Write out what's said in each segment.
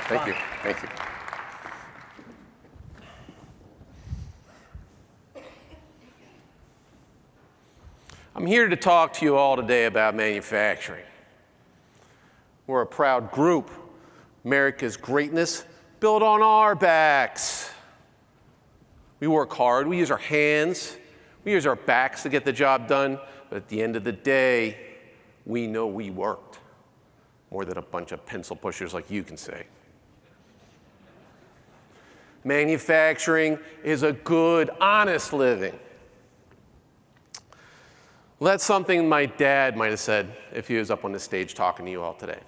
Thank you. Thank you. I'm here to talk to you all today about manufacturing. We're a proud group. America's greatness built on our backs. We work hard. We use our hands. We use our backs to get the job done. But at the end of the day, we know we worked more than a bunch of pencil pushers like you can say. Manufacturing is a good, honest living. Well, that's something my dad might have said if he was up on the stage talking to you all today.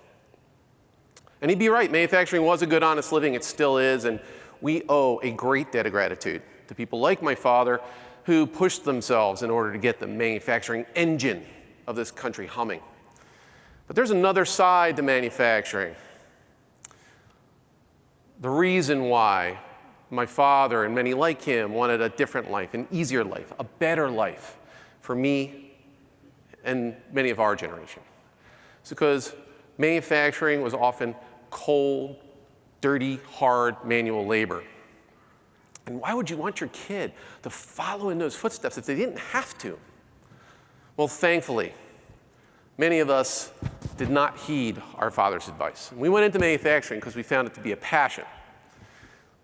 And he'd be right. Manufacturing was a good, honest living. It still is. And we owe a great debt of gratitude to people like my father who pushed themselves in order to get the manufacturing engine of this country humming. But there's another side to manufacturing. The reason why my father and many like him wanted a different life, an easier life, a better life for me and many of our generation. It's because manufacturing was often cold, dirty, hard manual labor. And why would you want your kid to follow in those footsteps if they didn't have to? Well, thankfully, many of us did not heed our father's advice. We went into manufacturing because we found it to be a passion.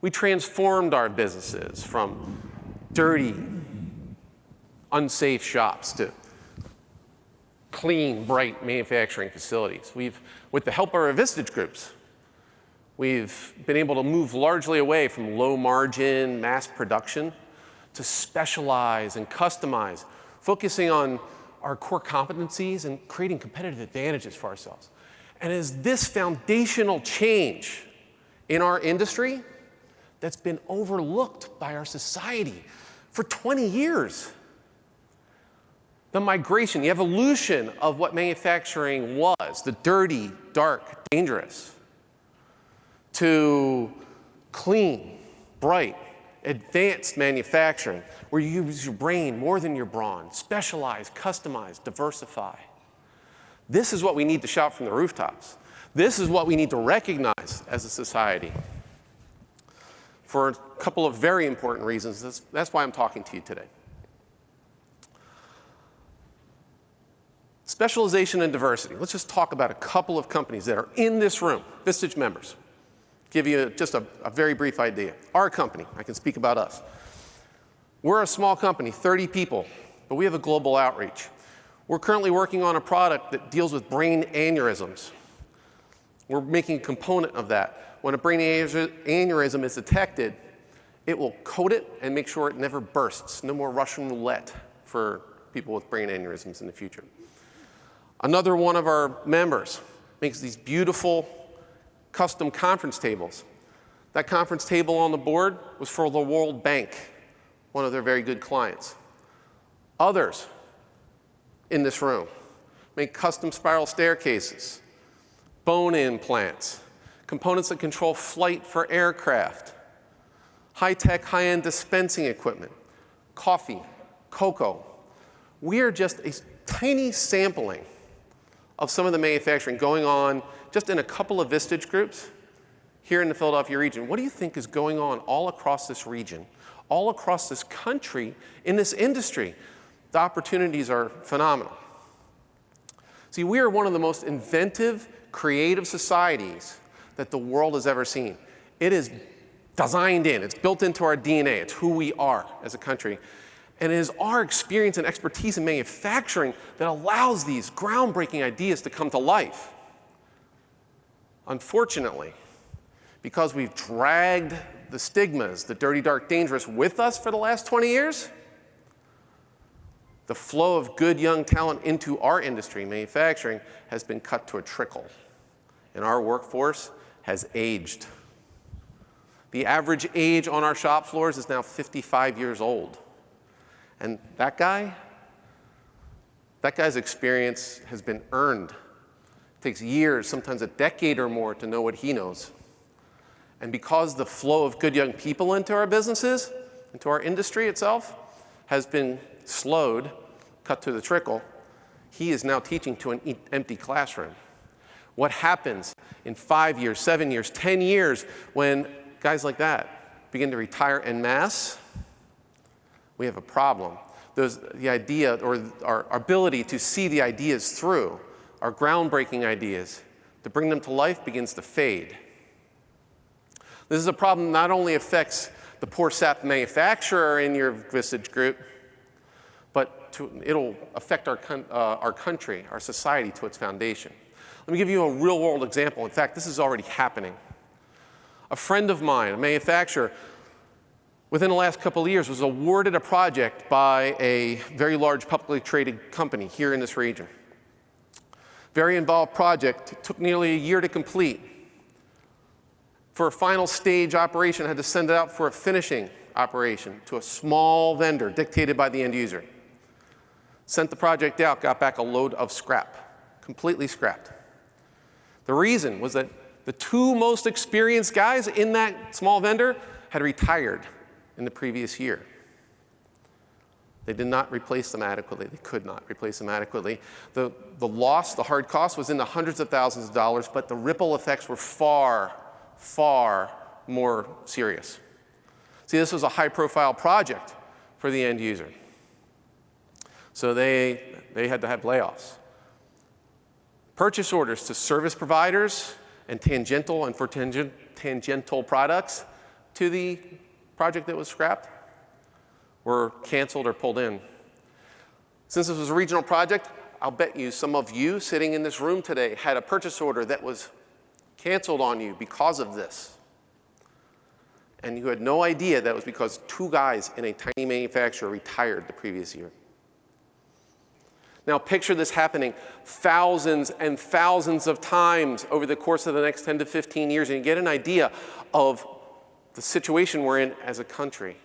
We transformed our businesses from dirty, unsafe shops to clean, bright manufacturing facilities. With the help of our Vistage groups, we've been able to move largely away from low margin mass production to specialize and customize, focusing on our core competencies and creating competitive advantages for ourselves. And it is this foundational change in our industry that's been overlooked by our society for 20 years. The migration, the evolution of what manufacturing was, the dirty, dark, dangerous, to clean, bright, advanced manufacturing, where you use your brain more than your brawn, specialize, customize, diversify. This is what we need to shout from the rooftops. This is what we need to recognize as a society. For a couple of very important reasons, that's why I'm talking to you today. Specialization and diversity. Let's just talk about a couple of companies that are in this room, Vistage members. Give you just a very brief idea. Our company, I can speak about us. We're a small company, 30 people, but we have a global outreach. We're currently working on a product that deals with brain aneurysms. We're making a component of that. When a brain aneurysm is detected, it will coat it and make sure it never bursts. No more Russian roulette for people with brain aneurysms in the future. Another one of our members makes these beautiful custom conference tables. That conference table on the board was for the World Bank, one of their very good clients. Others in this room make custom spiral staircases, bone implants, components that control flight for aircraft, high-tech, high-end dispensing equipment, coffee, cocoa. We are just a tiny sampling of some of the manufacturing going on just in a couple of Vistage groups here in the Philadelphia region. What do you think is going on all across this region, all across this country, in this industry? The opportunities are phenomenal. See, we are one of the most inventive, creative societies that the world has ever seen. It is designed in, it's built into our DNA, it's who we are as a country. And it is our experience and expertise in manufacturing that allows these groundbreaking ideas to come to life. Unfortunately, because we've dragged the stigmas, the dirty, dark, dangerous, with us for the last 20 years, the flow of good young talent into our industry, manufacturing, has been cut to a trickle. And our workforce has aged. The average age on our shop floors is now 55 years old. And that guy's experience has been earned. It takes years, sometimes a decade or more, to know what he knows. And because the flow of good young people into our businesses, into our industry itself, has been slowed, cut to the trickle, he is now teaching to an empty classroom. What happens in 5 years, 7 years, 10 years when guys like that begin to retire en masse? We have a problem. The idea, or our ability to see the ideas through, our groundbreaking ideas, to bring them to life begins to fade. This is a problem that not only affects the poor sap manufacturer in your Vistage group, but it'll affect our country, our society to its foundation. Let me give you a real-world example. In fact, this is already happening. A friend of mine, a manufacturer, within the last couple of years was awarded a project by a very large publicly traded company here in this region. Very involved project. It took nearly a year to complete. For a final stage operation, I had to send it out for a finishing operation to a small vendor dictated by the end user. Sent the project out, got back a load of scrap, completely scrapped. The reason was that the two most experienced guys in that small vendor had retired in the previous year. They did not replace them adequately. They could not replace them adequately. The loss, the hard cost, was in the hundreds of thousands of dollars, but the ripple effects were far, far more serious. See, this was a high-profile project for the end user. So they had to have layoffs. Purchase orders to service providers and tangential products to the project that was scrapped were canceled or pulled in. Since this was a regional project, I'll bet you some of you sitting in this room today had a purchase order that was canceled on you because of this. And you had no idea that was because two guys in a tiny manufacturer retired the previous year. Now picture this happening thousands and thousands of times over the course of the next 10 to 15 years, and you get an idea of the situation we're in as a country.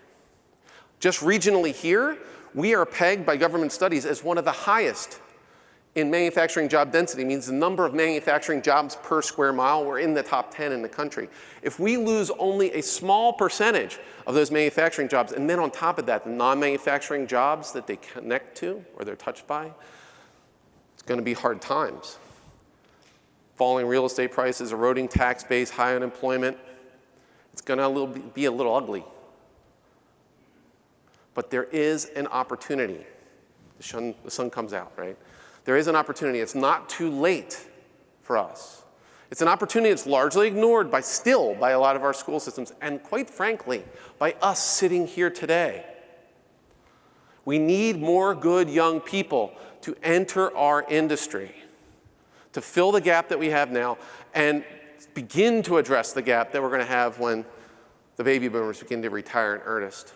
Just regionally here, we are pegged by government studies as one of the highest in manufacturing job density, means the number of manufacturing jobs per square mile. We're in the top 10 in the country. If we lose only a small percentage of those manufacturing jobs, and then on top of that, the non-manufacturing jobs that they connect to or they're touched by, it's going to be hard times. Falling real estate prices, eroding tax base, high unemployment. It's going to be a little ugly. But there is an opportunity. The sun comes out, right? There is an opportunity. It's not too late for us. It's an opportunity that's largely ignored by a lot of our school systems, and quite frankly, by us sitting here today. We need more good young people to enter our industry, to fill the gap that we have now, and begin to address the gap that we're going to have when the baby boomers begin to retire in earnest.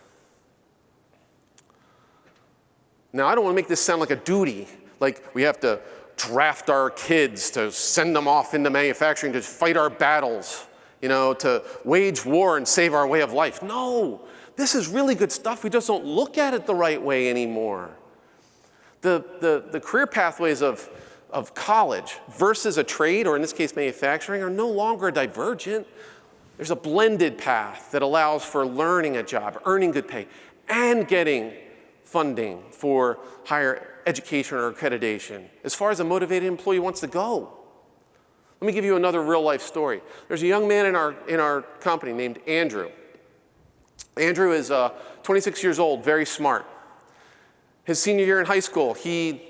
Now, I don't want to make this sound like a duty, like we have to draft our kids to send them off into manufacturing to fight our battles, to wage war and save our way of life. No, this is really good stuff. We just don't look at it the right way anymore. The career pathways of college versus a trade, or in this case manufacturing, are no longer divergent. There's a blended path that allows for learning a job, earning good pay, and getting funding for higher education or accreditation, as far as a motivated employee wants to go. Let me give you another real-life story. There's a young man in our company named Andrew. Andrew is 26 years old, very smart. His senior year in high school, he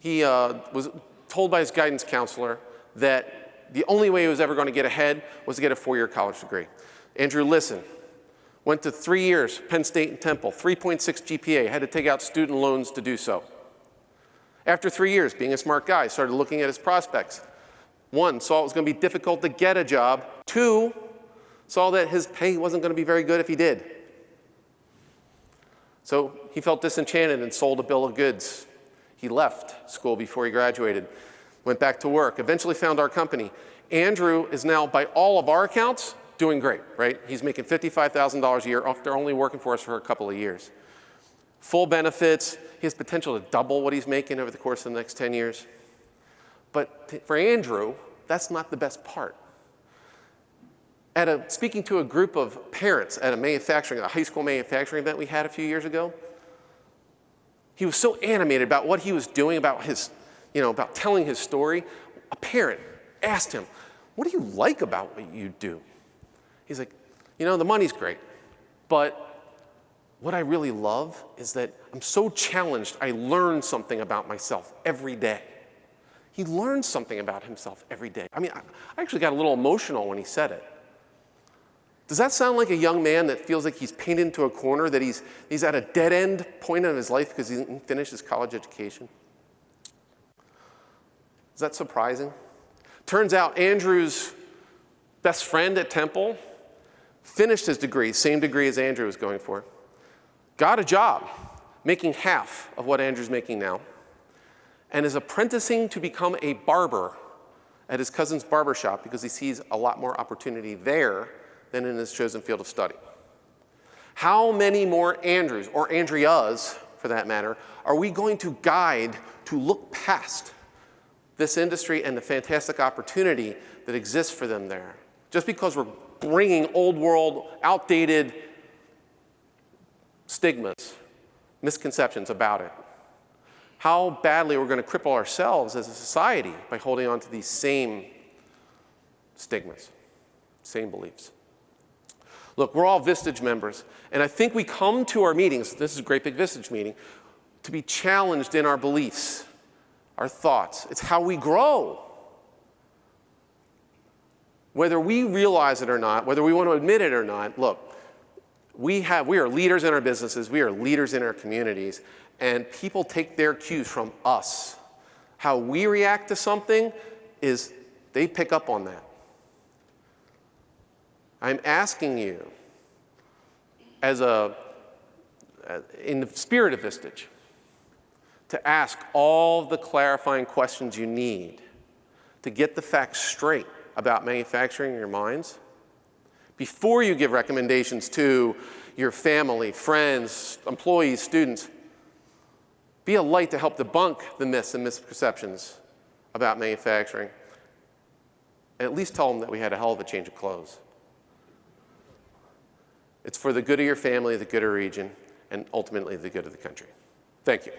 was told by his guidance counselor that the only way he was ever going to get ahead was to get a 4-year college degree. Andrew listened. Went to 3 years, Penn State and Temple, 3.6 GPA, had to take out student loans to do so. After 3 years, being a smart guy, started looking at his prospects. 1, saw it was going to be difficult to get a job. 2, saw that his pay wasn't going to be very good if he did. So he felt disenchanted and sold a bill of goods. He left school before he graduated, went back to work, eventually found our company. Andrew is now, by all of our accounts, doing great, right? He's making $55,000 a year after only working for us for a couple of years. Full benefits. He has potential to double what he's making over the course of the next 10 years. But for Andrew, that's not the best part. Speaking to a group of parents at a high school manufacturing event we had a few years ago, he was so animated about what he was doing, about telling his story. A parent, asked him, what do you like about what you do? He's like, you know, the money's great, but what I really love is that I'm so challenged, I learn something about myself every day. He learns something about himself every day. I mean, I actually got a little emotional when he said it. Does that sound like a young man that feels like he's painted into a corner, that he's at a dead-end point in his life because he didn't finish his college education? Is that surprising? Turns out Andrew's best friend at Temple finished his degree, same degree as Andrew was going for, got a job making half of what Andrew's making now, and is apprenticing to become a barber at his cousin's barber shop because he sees a lot more opportunity there than in his chosen field of study. How many more Andrews, or Andreas for that matter, are we going to guide to look past this industry and the fantastic opportunity that exists for them there? Just because we're bringing old world, outdated stigmas, misconceptions about it. How badly we're going to cripple ourselves as a society by holding on to these same stigmas, same beliefs. Look, we're all Vistage members, and I think we come to our meetings, this is a great big Vistage meeting, to be challenged in our beliefs, our thoughts. It's how we grow. Whether we realize it or not, whether we want to admit it or not, look, we are leaders in our businesses, we are leaders in our communities, and people take their cues from us. How we react to something is they pick up on that. I'm asking you, in the spirit of Vistage, to ask all the clarifying questions you need to get the facts straight about manufacturing in your minds before you give recommendations to your family, friends, employees, students. Be a light to help debunk the myths and misperceptions about manufacturing. And at least tell them that we had a hell of a change of clothes. It's for the good of your family, the good of your region, and ultimately the good of the country. Thank you.